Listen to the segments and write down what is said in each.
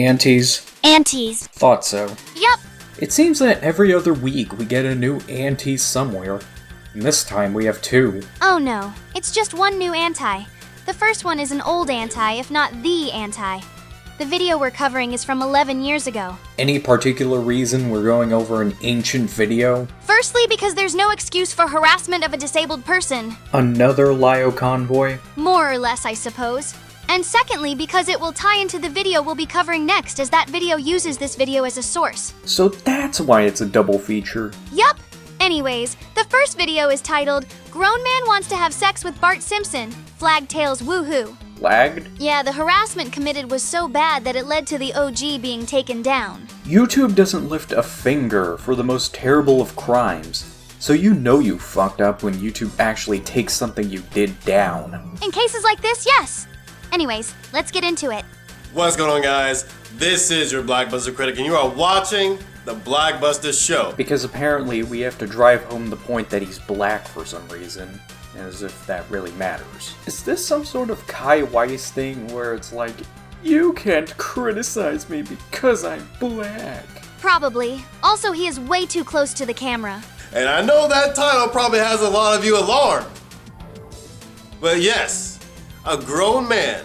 Antis. Antis. Thought so. Yup. It seems that every other week we get a new anti somewhere. And this time we have two. Oh no, it's just one new anti. The first one is an old anti, if not the anti. The video we're covering is from 11 years ago. Any particular reason we're going over an ancient video? Firstly, because there's no excuse for harassment of a disabled person. Another Lio convoy? More or less, I suppose. And secondly, because it will tie into the video we'll be covering next, as that video uses this video as a source. So that's why it's a double feature. Yup! Anyways, the first video is titled, Grown Man Wants to Have Sex with Bart Simpson, Flag Tales Woohoo. Lagged? Yeah, the harassment committed was so bad that it led to the OG being taken down. YouTube doesn't lift a finger for the most terrible of crimes. So you know you fucked up when YouTube actually takes something you did down. In cases like this, yes! Anyways, let's get into it. What's going on, guys? This is your Buster Critic, and you are watching the Buster Show. Because apparently we have to drive home the point that he's black for some reason, as if that really matters. Is this some sort of Kai Weiss thing where it's like, you can't criticize me because I'm black? Probably. Also, he is way too close to the camera. And I know that title probably has a lot of you alarmed. But yes, a grown man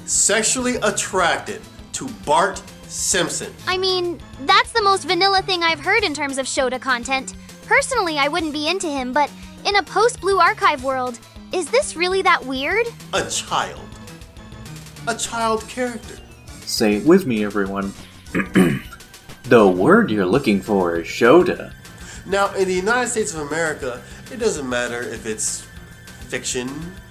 sexually attracted to Bart Simpson. I mean, that's the most vanilla thing I've heard in terms of Shota content. Personally, I wouldn't be into him, but in a post-Blue Archive world, is this really that weird? A child. A child character. Say it with me, everyone. The word you're looking for is Shota. Now, in the United States of America, it doesn't matter if it's fiction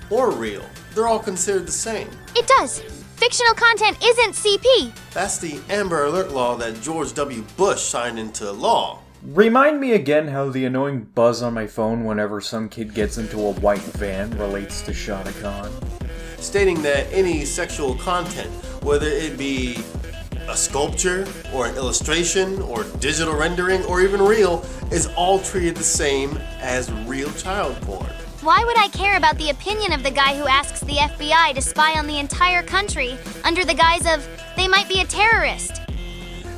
or real. They're all considered the same. It does. Fictional content isn't CP. That's the Amber Alert law that George W. Bush signed into law. Remind me again how the annoying buzz on my phone whenever some kid gets into a white van relates to Shotacon. Stating that any sexual content, whether it be a sculpture or an illustration or digital rendering or even real, is all treated the same as real child porn. Why would I care about the opinion of the guy who asks the FBI to spy on the entire country under the guise of, they might be a terrorist?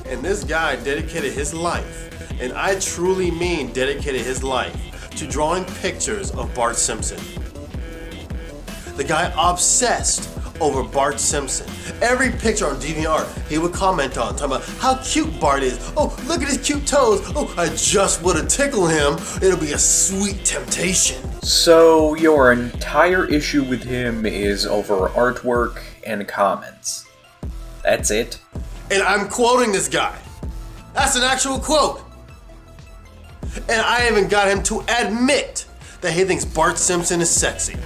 And this guy dedicated his life, and I truly mean dedicated his life, to drawing pictures of Bart Simpson. The guy obsessed over Bart Simpson. Every picture on DeviantArt he would comment on, talking about how cute Bart is. Oh, look at his cute toes. Oh, I just would have tickled him. It'll be a sweet temptation. So your entire issue with him is over artwork and comments. That's it? And I'm quoting this guy. That's an actual quote. And I even got him to admit that he thinks Bart Simpson is sexy.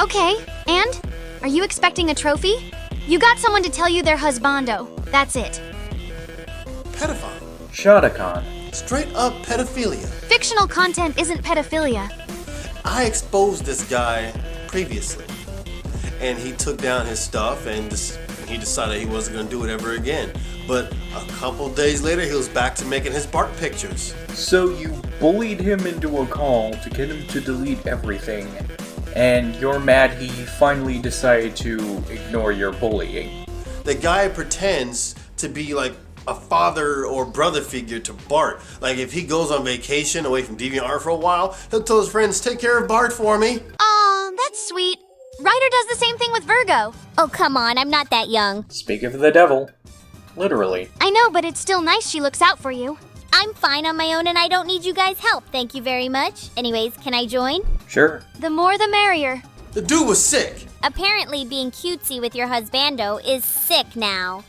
Okay, and? Are you expecting a trophy? You got someone to tell you they're husbando. That's it. Pedophile. Shotacon. Straight up pedophilia. Fictional content isn't pedophilia. I exposed this guy previously, and he took down his stuff and he decided he wasn't going to do it ever again. But a couple days later, he was back to making his Bart pictures. So you bullied him into a call to get him to delete everything, and you're mad he finally decided to ignore your bullying. The guy pretends to be like a father or brother figure to Bart. Like if he goes on vacation away from DeviantArt for a while, he'll tell his friends, take care of Bart for me. Aw, that's sweet. Ryder does the same thing with Virgo. Oh, come on, I'm not that young. Speak of the devil. Literally. I know, but it's still nice she looks out for you. I'm fine on my own and I don't need you guys' help. Thank you very much. Anyways, can I join? Sure. The more the merrier. The dude was sick. Apparently being cutesy with your husbando is sick now.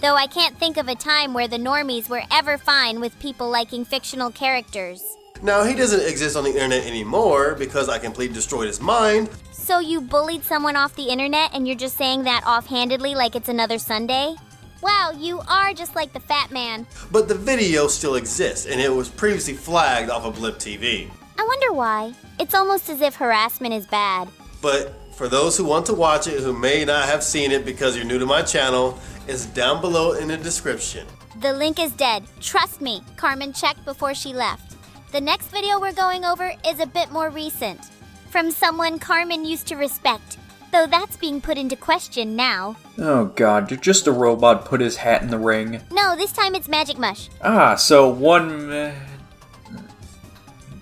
Though I can't think of a time where the normies were ever fine with people liking fictional characters. Now, he doesn't exist on the internet anymore because I completely destroyed his mind. So you bullied someone off the internet and you're just saying that offhandedly like it's another Sunday? Wow, you are just like the fat man. But the video still exists, and it was previously flagged off of Blip TV. I wonder why. It's almost as if harassment is bad. But for those who want to watch it, who may not have seen it because you're new to my channel, it's down below in the description. The link is dead. Trust me, Carmen checked before she left. The next video we're going over is a bit more recent. From someone Carmen used to respect. Though that's being put into question now. Oh god, did just a robot put his hat in the ring? No, this time it's MagicMush. Ah, so one...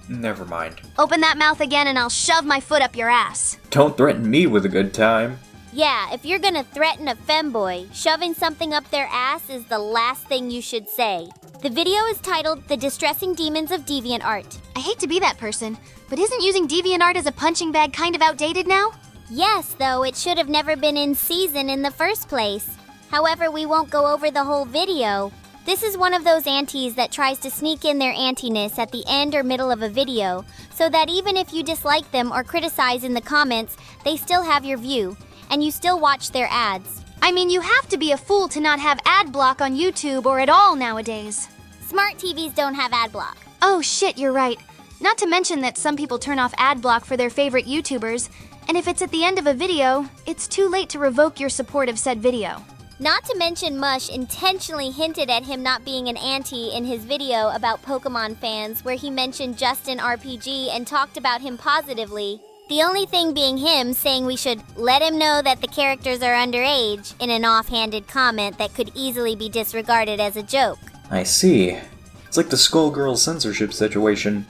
Never mind. Open that mouth again and I'll shove my foot up your ass. Don't threaten me with a good time. Yeah, if you're gonna threaten a femboy, shoving something up their ass is the last thing you should say. The video is titled The Distressing Demons of DeviantArt. I hate to be that person, but isn't using DeviantArt as a punching bag kind of outdated now? Yes, though it should have never been in season in the first place. However, we won't go over the whole video. This is one of those antis that tries to sneak in their antiness at the end or middle of a video, so that even if you dislike them or criticize in the comments, they still have your view, and you still watch their ads. I mean, you have to be a fool to not have ad block on YouTube or at all nowadays. Smart TVs don't have ad block. Oh shit, you're right. Not to mention that some people turn off ad block for their favorite YouTubers, and if it's at the end of a video, it's too late to revoke your support of said video. Not to mention Mush intentionally hinted at him not being an anti in his video about Pokemon fans where he mentioned Justin RPG and talked about him positively. The only thing being him saying we should let him know that the characters are underage in an offhanded comment that could easily be disregarded as a joke. I see. It's like the Skullgirl censorship situation.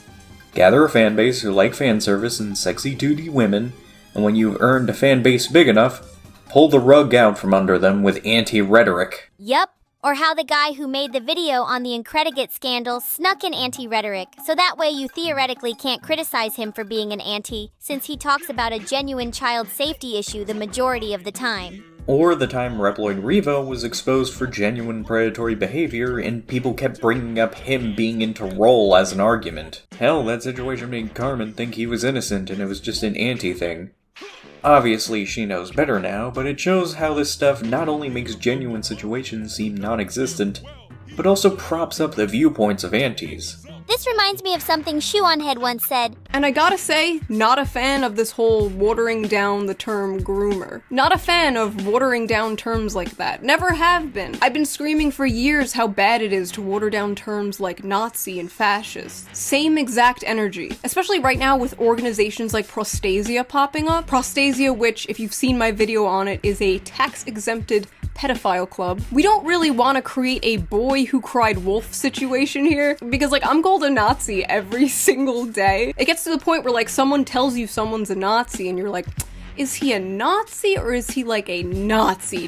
Gather a fanbase who like fan service and sexy 2D women, and when you've earned a fanbase big enough, pull the rug out from under them with anti-rhetoric. Yup. Or how the guy who made the video on the Incredigat scandal snuck in anti-rhetoric, so that way you theoretically can't criticize him for being an anti, since he talks about a genuine child safety issue the majority of the time. Or the time Reploid Revo was exposed for genuine predatory behavior and people kept bringing up him being into role as an argument. Hell, that situation made Carmen think he was innocent and it was just an anti-thing. Obviously, she knows better now, but it shows how this stuff not only makes genuine situations seem non-existent, but also props up the viewpoints of antis. This reminds me of something Shoeonhead once said. And I gotta say, not a fan of this whole watering down the term groomer. Not a fan of watering down terms like that. Never have been. I've been screaming for years how bad it is to water down terms like Nazi and fascist. Same exact energy. Especially right now with organizations like Prostasia popping up. Prostasia, which, if you've seen my video on it, is a tax-exempted pedophile club. We don't really want to create a boy who cried wolf situation here, because like I'm called a Nazi every single day. It gets to the point where like someone tells you someone's a Nazi and you're like, is he a Nazi or is he like a Nazi?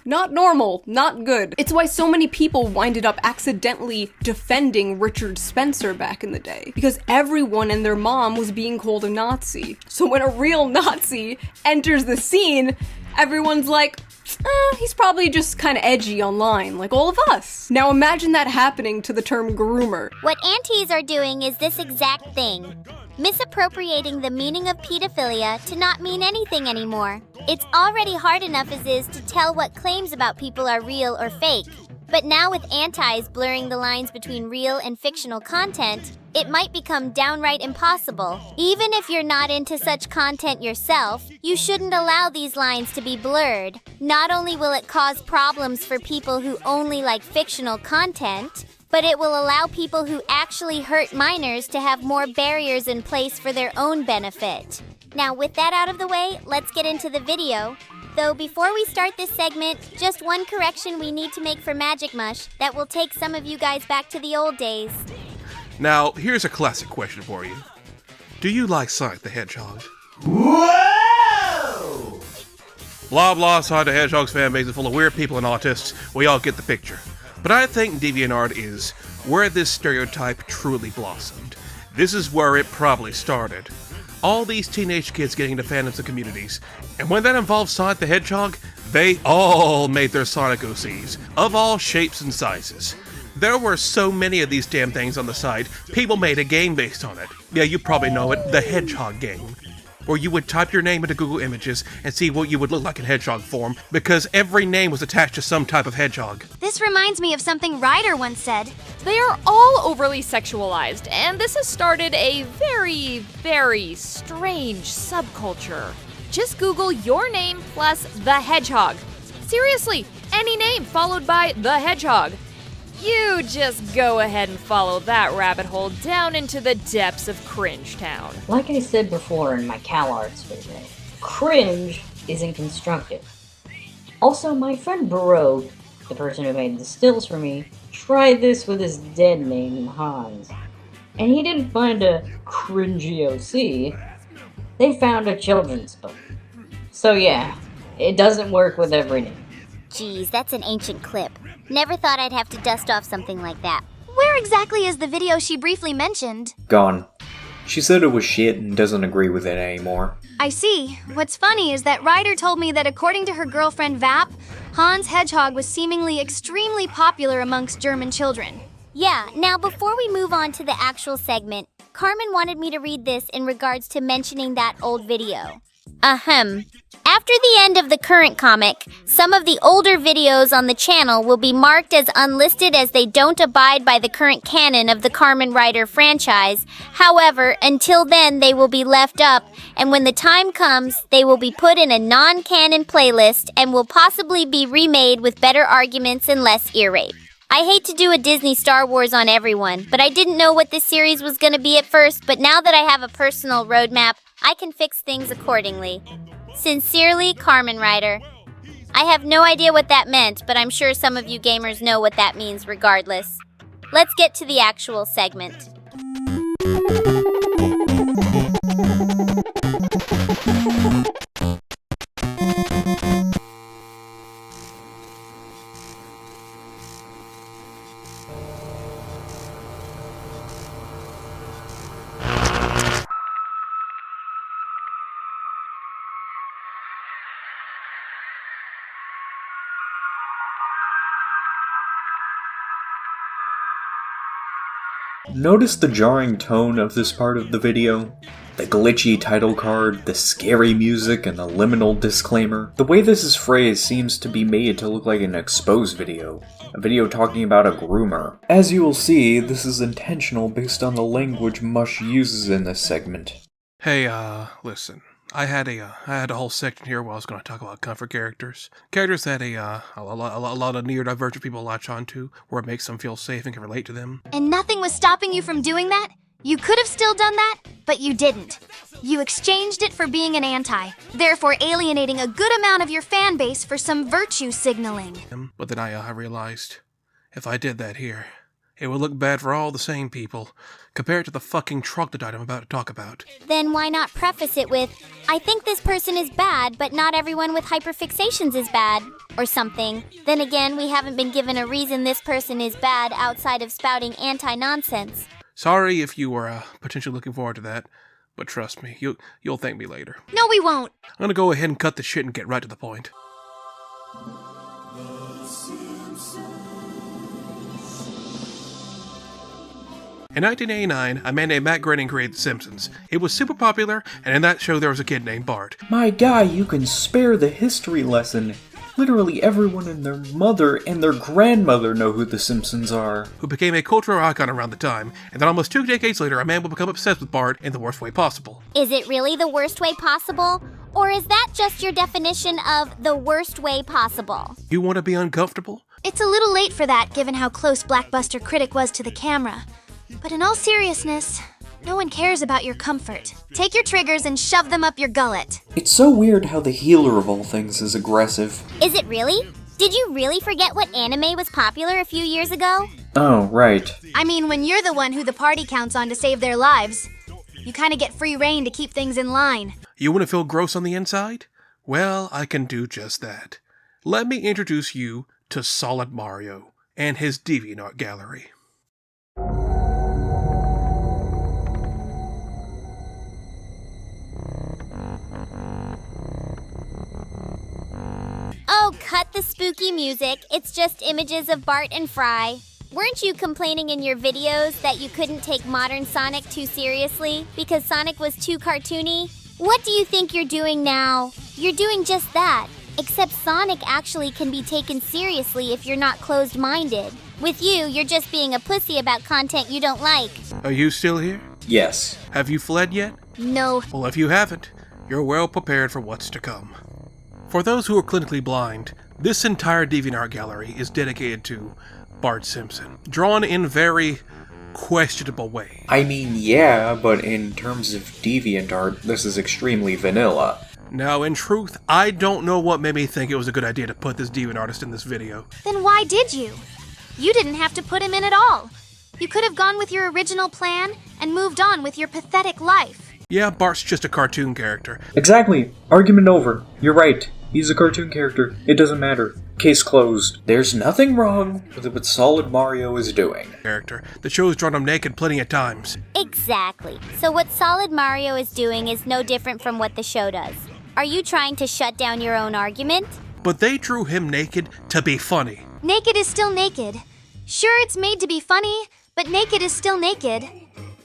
Not normal, not good. It's why so many people winded up accidentally defending Richard Spencer back in the day, because everyone and their mom was being called a Nazi. So when a real Nazi enters the scene, everyone's like, he's probably just kind of edgy online, like all of us. Now imagine that happening to the term groomer. What antis are doing is this exact thing. Misappropriating the meaning of pedophilia to not mean anything anymore. It's already hard enough as is to tell what claims about people are real or fake. But now with antis blurring the lines between real and fictional content, it might become downright impossible. Even if you're not into such content yourself, you shouldn't allow these lines to be blurred. Not only will it cause problems for people who only like fictional content, but it will allow people who actually hurt minors to have more barriers in place for their own benefit. Now with that out of the way, let's get into the video. Though before we start this segment, just one correction we need to make for MagicMush that will take some of you guys back to the old days. Now, here's a classic question for you. Do you like Sonic the Hedgehog? Whoa! Blah blah, Sonic the Hedgehog's fanbase is full of weird people and autists. We all get the picture. But I think DeviantArt is where this stereotype truly blossomed. This is where it probably started. All these teenage kids getting into fandoms and communities. And when that involved Sonic the Hedgehog, they all made their Sonic OCs, of all shapes and sizes. There were so many of these damn things on the side, people made a game based on it. Yeah, you probably know it, the Hedgehog game. Where you would type your name into Google Images and see what you would look like in hedgehog form, because every name was attached to some type of hedgehog. This reminds me of something Ryder once said. They are all overly sexualized, and this has started a very, very strange subculture. Just Google your name plus the hedgehog. Seriously, any name followed by the hedgehog. You just go ahead and follow that rabbit hole down into the depths of Cringe Town. Like I said before in my CalArts video, cringe isn't constructive. Also, my friend Baroque, the person who made the stills for me, tried this with his dead name Hans, and he didn't find a cringy OC, they found a children's book. So yeah, it doesn't work with every name. Geez, that's an ancient clip. Never thought I'd have to dust off something like that. Where exactly is the video she briefly mentioned? Gone. She said it was shit and doesn't agree with it anymore. I see. What's funny is that Ryder told me that according to her girlfriend Vap, Hans Hedgehog was seemingly extremely popular amongst German children. Yeah, now before we move on to the actual segment, Carmen wanted me to read this in regards to mentioning that old video. Ahem. After the end of the current comic, some of the older videos on the channel will be marked as unlisted as they don't abide by the current canon of the Kamen Rider franchise. However, until then they will be left up, and when the time comes, they will be put in a non-canon playlist and will possibly be remade with better arguments and less ear rape. I hate to do a Disney Star Wars on everyone, but I didn't know what this series was going to be at first, but now that I have a personal roadmap, I can fix things accordingly. Sincerely, Kamen Rider. I have no idea what that meant, but I'm sure some of you gamers know what that means regardless. Let's get to the actual segment. Notice the jarring tone of this part of the video? The glitchy title card, the scary music, and the liminal disclaimer. The way this is phrased seems to be made to look like an expose video. A video talking about a groomer. As you will see, this is intentional based on the language Mush uses in this segment. Hey, listen. I had a whole section here where I was going to talk about comfort characters. Characters that a lot of neurodivergent people latch onto, where it makes them feel safe and can relate to them. And nothing was stopping you from doing that? You could have still done that, but you didn't. You exchanged it for being an anti, therefore alienating a good amount of your fan base for some virtue signaling. But then I realized, if I did that here, it would look bad for all the same people, compared to the fucking troglodyte I'm about to talk about. Then why not preface it with, I think this person is bad, but not everyone with hyperfixations is bad, or something. Then again, we haven't been given a reason this person is bad outside of spouting anti-nonsense. Sorry if you were potentially looking forward to that, but trust me, you'll thank me later. No, we won't. I'm gonna go ahead and cut the shit and get right to the point. In 1989, a man named Matt Groening created The Simpsons. It was super popular, and in that show there was a kid named Bart. My guy, you can spare the history lesson. Literally everyone and their mother and their grandmother know who the Simpsons are. Who became a cultural icon around the time, and then almost 2 decades later, a man will become obsessed with Bart in the worst way possible. Is it really the worst way possible? Or is that just your definition of the worst way possible? You want to be uncomfortable? It's a little late for that, given how close Buster Critic was to the camera. But in all seriousness, no one cares about your comfort. Take your triggers and shove them up your gullet. It's so weird how the healer of all things is aggressive. Is it really? Did you really forget what anime was popular a few years ago? Oh, right. I mean, when you're the one who the party counts on to save their lives, you kind of get free reign to keep things in line. You want to feel gross on the inside? Well, I can do just that. Let me introduce you to Solid Mario and his DeviantArt gallery. Oh, cut the spooky music. It's just images of Bart and Fry. Weren't you complaining in your videos that you couldn't take modern Sonic too seriously because Sonic was too cartoony? What do you think you're doing now? You're doing just that, except Sonic actually can be taken seriously if you're not closed-minded. With you, you're just being a pussy about content you don't like. Are you still here? Yes. Have you fled yet? No. Well, if you haven't, you're well prepared for what's to come. For those who are clinically blind, this entire DeviantArt gallery is dedicated to Bart Simpson, drawn in very questionable ways. I mean, yeah, but in terms of DeviantArt, this is extremely vanilla. Now, in truth, I don't know what made me think it was a good idea to put this DeviantArtist in this video. Then why did you? You didn't have to put him in at all. You could have gone with your original plan and moved on with your pathetic life. Yeah, Bart's just a cartoon character. Exactly. Argument over. You're right. He's a cartoon character. It doesn't matter. Case closed. There's nothing wrong with what Solid Mario is doing. Character. The show's drawn him naked plenty of times. Exactly. So what Solid Mario is doing is no different from what the show does. Are you trying to shut down your own argument? But they drew him naked to be funny. Naked is still naked. Sure, it's made to be funny, but naked is still naked.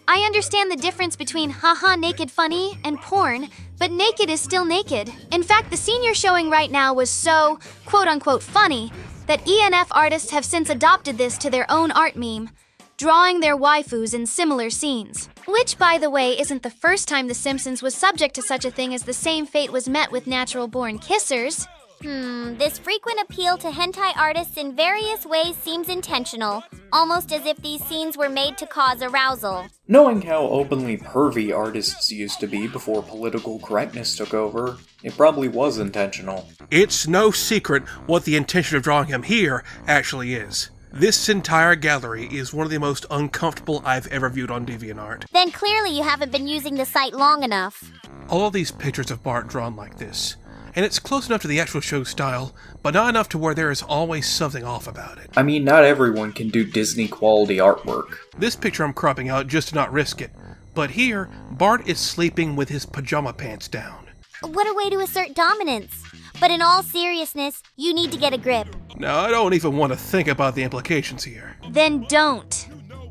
I understand the difference between haha naked funny and porn, but naked is still naked. In fact, the scene you're showing right now was so, quote-unquote, funny, that ENF artists have since adopted this to their own art meme, drawing their waifus in similar scenes. Which, by the way, isn't the first time The Simpsons was subject to such a thing, as the same fate was met with natural-born kissers. This frequent appeal to hentai artists in various ways seems intentional, almost as if these scenes were made to cause arousal. Knowing how openly pervy artists used to be before political correctness took over, it probably was intentional. It's no secret what the intention of drawing him here actually is. This entire gallery is one of the most uncomfortable I've ever viewed on DeviantArt. Then clearly you haven't been using the site long enough. All of these pictures of Bart drawn like this. And it's close enough to the actual show style, but not enough to where there is always something off about it. I mean, not everyone can do Disney-quality artwork. This picture I'm cropping out just to not risk it. But here, Bart is sleeping with his pajama pants down. What a way to assert dominance. But in all seriousness, you need to get a grip. Now, I don't even want to think about the implications here. Then don't.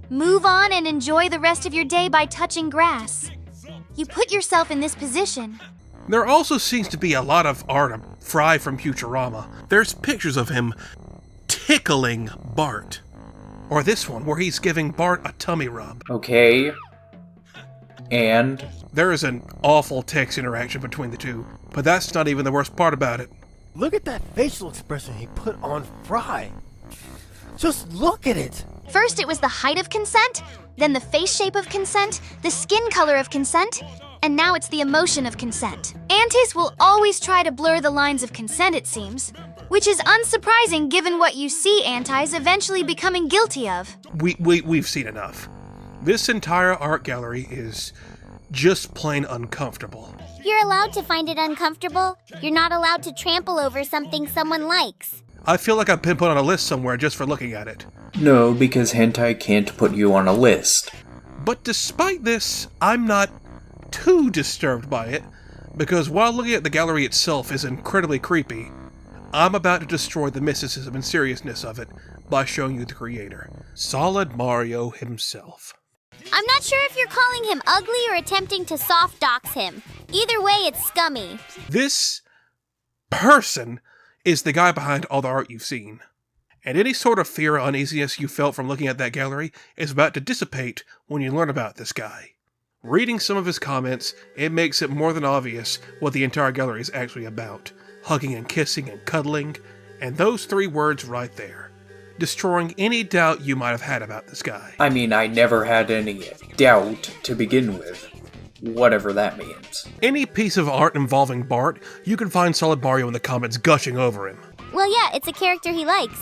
Move on and enjoy the rest of your day by touching grass. You put yourself in this position. There also seems to be a lot of art of Fry from Futurama. There's pictures of him tickling Bart. Or this one, where he's giving Bart a tummy rub. Okay. And? There is an awful text interaction between the two, but that's not even the worst part about it. Look at that facial expression he put on Fry. Just look at it. First it was the height of consent, then the face shape of consent, the skin color of consent, and now it's the emotion of consent. Antis will always try to blur the lines of consent, it seems, which is unsurprising given what you see antis eventually becoming guilty of. We've seen enough. This entire art gallery is just plain uncomfortable. You're allowed to find it uncomfortable. You're not allowed to trample over something someone likes. I feel like I've been put on a list somewhere just for looking at it. No, because hentai can't put you on a list. But despite this, I'm not too disturbed by it, because while looking at the gallery itself is incredibly creepy, I'm about to destroy the mysticism and seriousness of it by showing you the creator, Solid Mario himself. I'm not sure if you're calling him ugly or attempting to soft dox him. Either way, it's scummy. This person is the guy behind all the art you've seen. And any sort of fear or uneasiness you felt from looking at that gallery is about to dissipate when you learn about this guy. Reading some of his comments, it makes it more than obvious what the entire gallery is actually about. Hugging and kissing and cuddling, and those three words right there. Destroying any doubt you might have had about this guy. I mean, I never had any doubt to begin with. Whatever that means. Any piece of art involving Bart, you can find Solid Mario in the comments gushing over him. Well, yeah, it's a character he likes.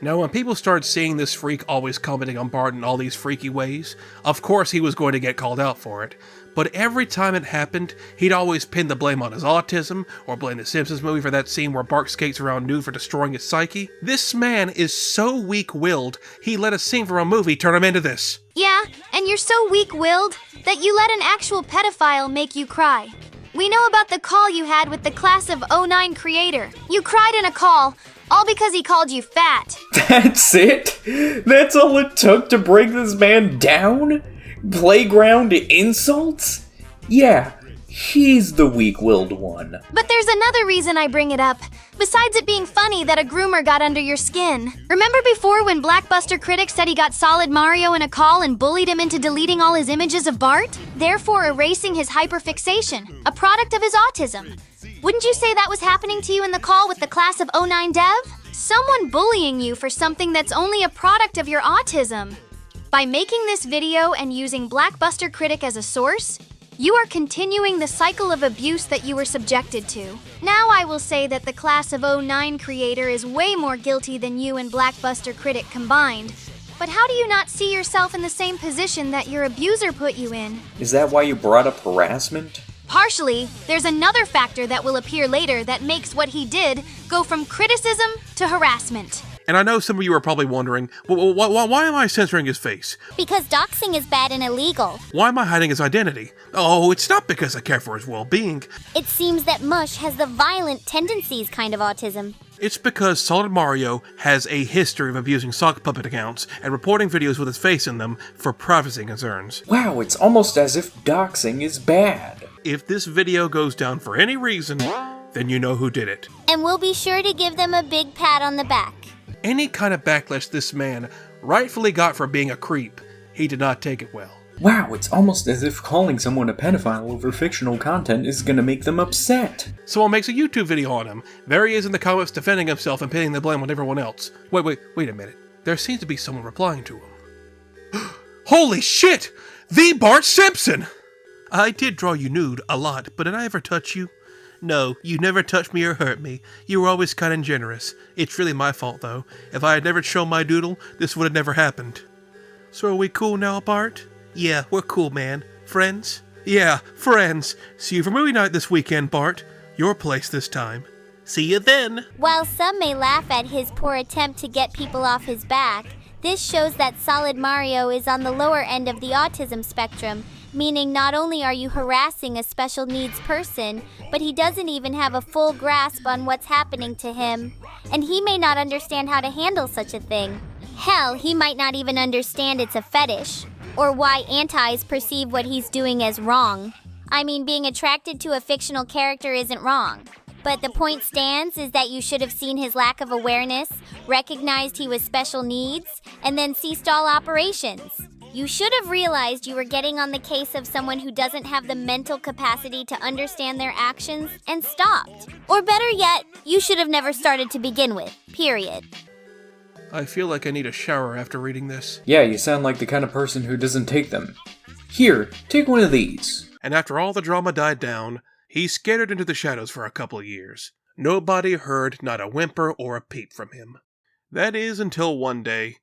Now, when people started seeing this freak always commenting on Bart in all these freaky ways, of course he was going to get called out for it. But every time it happened, he'd always pin the blame on his autism, or blame the Simpsons movie for that scene where Bart skates around nude for destroying his psyche. This man is so weak-willed, he let a scene from a movie turn him into this. Yeah, and you're so weak-willed that you let an actual pedophile make you cry. We know about the call you had with the class of 09 creator. You cried in a call, all because he called you fat. That's it? That's all it took to bring this man down? Playground insults? Yeah, he's the weak-willed one. But there's another reason I bring it up, besides it being funny that a groomer got under your skin. Remember before when Buster Critic said he got Solid Mario in a call and bullied him into deleting all his images of Bart, therefore erasing his hyperfixation, a product of his autism? Wouldn't you say that was happening to you in the call with the class of 09 dev? Someone bullying you for something that's only a product of your autism. By making this video and using Buster Critic as a source, You are continuing the cycle of abuse that you were subjected to. Now I will say that the Class of '09 creator is way more guilty than you and Buster Critic combined. But how do you not see yourself in the same position that your abuser put you in? Is that why you brought up harassment? Partially, there's another factor that will appear later that makes what he did go from criticism to harassment. And I know some of you are probably wondering, why am I censoring his face? Because doxing is bad and illegal. Why am I hiding his identity? Oh, it's not because I care for his well-being. It seems that Mush has the violent tendencies kind of autism. It's because Solid Mario has a history of abusing sock puppet accounts and reporting videos with his face in them for privacy concerns. Wow, it's almost as if doxing is bad. If this video goes down for any reason, then you know who did it. And we'll be sure to give them a big pat on the back. Any kind of backlash this man rightfully got for being a creep, he did not take it well. Wow, it's almost as if calling someone a pedophile over fictional content is gonna make them upset. Someone makes a YouTube video on him. There he is in the comments defending himself and pinning the blame on everyone else. Wait a minute. There seems to be someone replying to him. Holy shit! The Bart Simpson! I did draw you nude a lot, but did I ever touch you? No, you never touched me or hurt me. You were always kind and generous. It's really my fault, though. If I had never shown my doodle, this would have never happened. So are we cool now, Bart? Yeah, we're cool, man. Friends? Yeah, friends. See you for movie night this weekend, Bart. Your place this time. See you then. While some may laugh at his poor attempt to get people off his back, this shows that Solid Mario is on the lower end of the autism spectrum, meaning not only are you harassing a special needs person, but he doesn't even have a full grasp on what's happening to him, and he may not understand how to handle such a thing. Hell, he might not even understand it's a fetish, or why antis perceive what he's doing as wrong. I mean, being attracted to a fictional character isn't wrong. But the point stands is that you should have seen his lack of awareness, recognized he was special needs, and then ceased all operations. You should have realized you were getting on the case of someone who doesn't have the mental capacity to understand their actions and stopped. Or better yet, you should have never started to begin with, period. I feel like I need a shower after reading this. Yeah, you sound like the kind of person who doesn't take them. Here, take one of these. And after all the drama died down, he scattered into the shadows for a couple of years. Nobody heard not a whimper or a peep from him. That is until one day,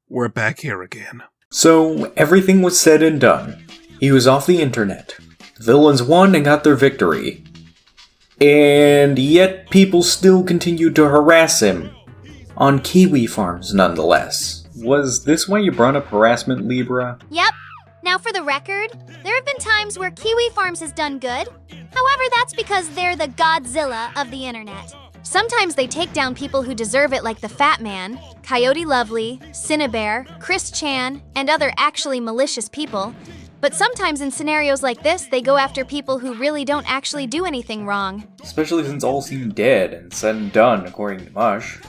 we're back here again. So, everything was said and done. He was off the internet. The villains won and got their victory. And yet people still continued to harass him. On kiwi farms, nonetheless. Was this why you brought up harassment, Libra? Yep. Now for the record, there have been times where Kiwi Farms has done good. However, that's because they're the Godzilla of the internet. Sometimes they take down people who deserve it, like the Fat Man, Coyote Lovely, Cinnabear, Chris Chan, and other actually malicious people. But sometimes in scenarios like this, they go after people who really don't actually do anything wrong. Especially since all seem dead and said and done, according to Mush.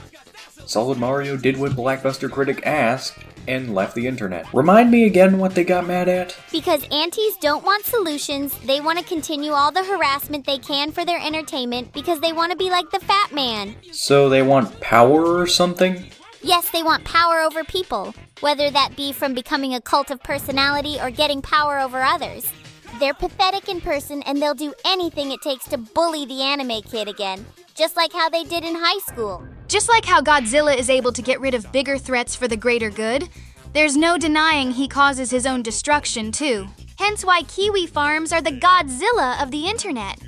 Solid Mario did what Buster Critic asked, and left the internet. Remind me again what they got mad at? Because antis don't want solutions, they want to continue all the harassment they can for their entertainment because they want to be like the Fat Man. So they want power or something? Yes, they want power over people, whether that be from becoming a cult of personality or getting power over others. They're pathetic in person and they'll do anything it takes to bully the anime kid again, just like how they did in high school. Just like how Godzilla is able to get rid of bigger threats for the greater good, there's no denying he causes his own destruction too. Hence why Kiwi Farms are the Godzilla of the internet.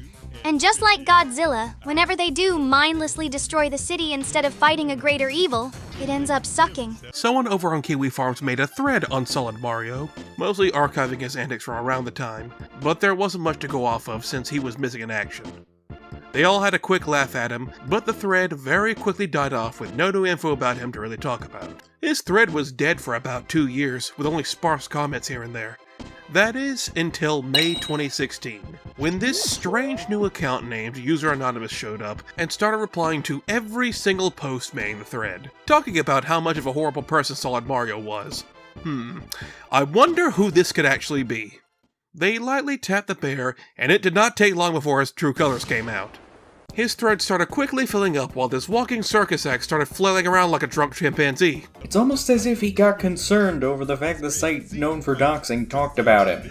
And just like Godzilla, whenever they do mindlessly destroy the city instead of fighting a greater evil, it ends up sucking. Someone over on Kiwi Farms made a thread on Solid Mario, mostly archiving his antics from around the time, but there wasn't much to go off of since he was missing in action. They all had a quick laugh at him, but the thread very quickly died off with no new info about him to really talk about. His thread was dead for about 2 years, with only sparse comments here and there. That is, until May 2016, when this strange new account named User Anonymous showed up and started replying to every single post made in the thread, talking about how much of a horrible person Solid Mario was. I wonder who this could actually be. They lightly tapped the bear, and it did not take long before his true colors came out. His thread started quickly filling up while this walking circus act started flailing around like a drunk chimpanzee. It's almost as if he got concerned over the fact the site known for doxing talked about him.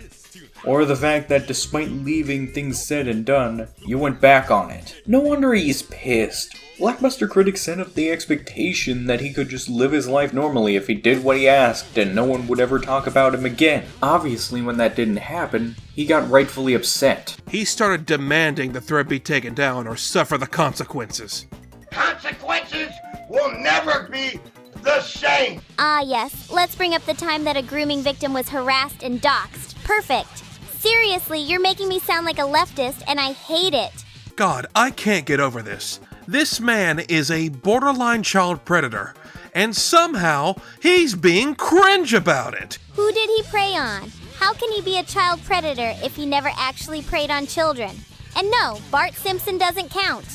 Or the fact that despite leaving things said and done, you went back on it. No wonder he's pissed. Buster Critic set up the expectation that he could just live his life normally if he did what he asked and no one would ever talk about him again. Obviously, when that didn't happen, he got rightfully upset. He started demanding the thread be taken down or suffer the consequences. Consequences will never be the same. Ah, yes. Let's bring up the time that a grooming victim was harassed and doxxed. Perfect. Seriously, you're making me sound like a leftist, and I hate it. God, I can't get over this. This man is a borderline child predator, and somehow he's being cringe about it. Who did he prey on? How can he be a child predator if he never actually preyed on children? And no, Bart Simpson doesn't count.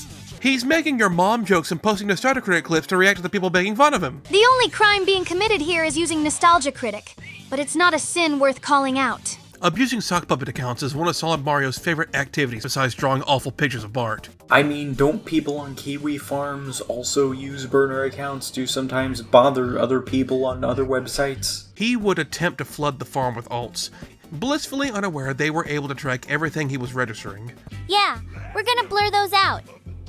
He's making your mom jokes and posting Nostalgia Critic clips to react to the people making fun of him. The only crime being committed here is using Nostalgia Critic, but it's not a sin worth calling out. Abusing sock puppet accounts is one of Solid Mario's favorite activities besides drawing awful pictures of Bart. I mean, don't people on kiwi farms also use burner accounts to sometimes bother other people on other websites? He would attempt to flood the farm with alts, blissfully unaware they were able to track everything he was registering. Yeah, we're gonna blur those out.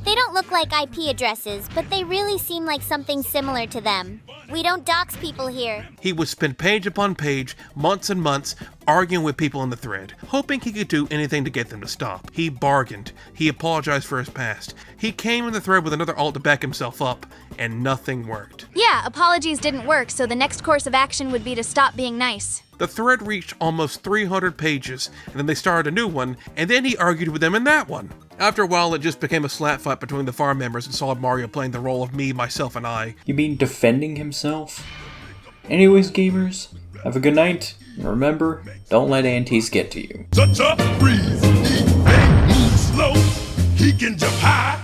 They don't look like IP addresses, but they really seem like something similar to them. We don't dox people here. He would spend page upon page, months and months, arguing with people in the thread, hoping he could do anything to get them to stop. He bargained. He apologized for his past. He came in the thread with another alt to back himself up, and nothing worked. Yeah, apologies didn't work, so the next course of action would be to stop being nice. The thread reached almost 300 pages, and then they started a new one, and then he argued with them in that one. After a while, it just became a slap fight between the farm members and Solid Mario playing the role of me, myself, and I. You mean defending himself? Anyways, gamers, have a good night, and remember, don't let aunties get to you. Such a breeze, he ain't move slow, he can jump high.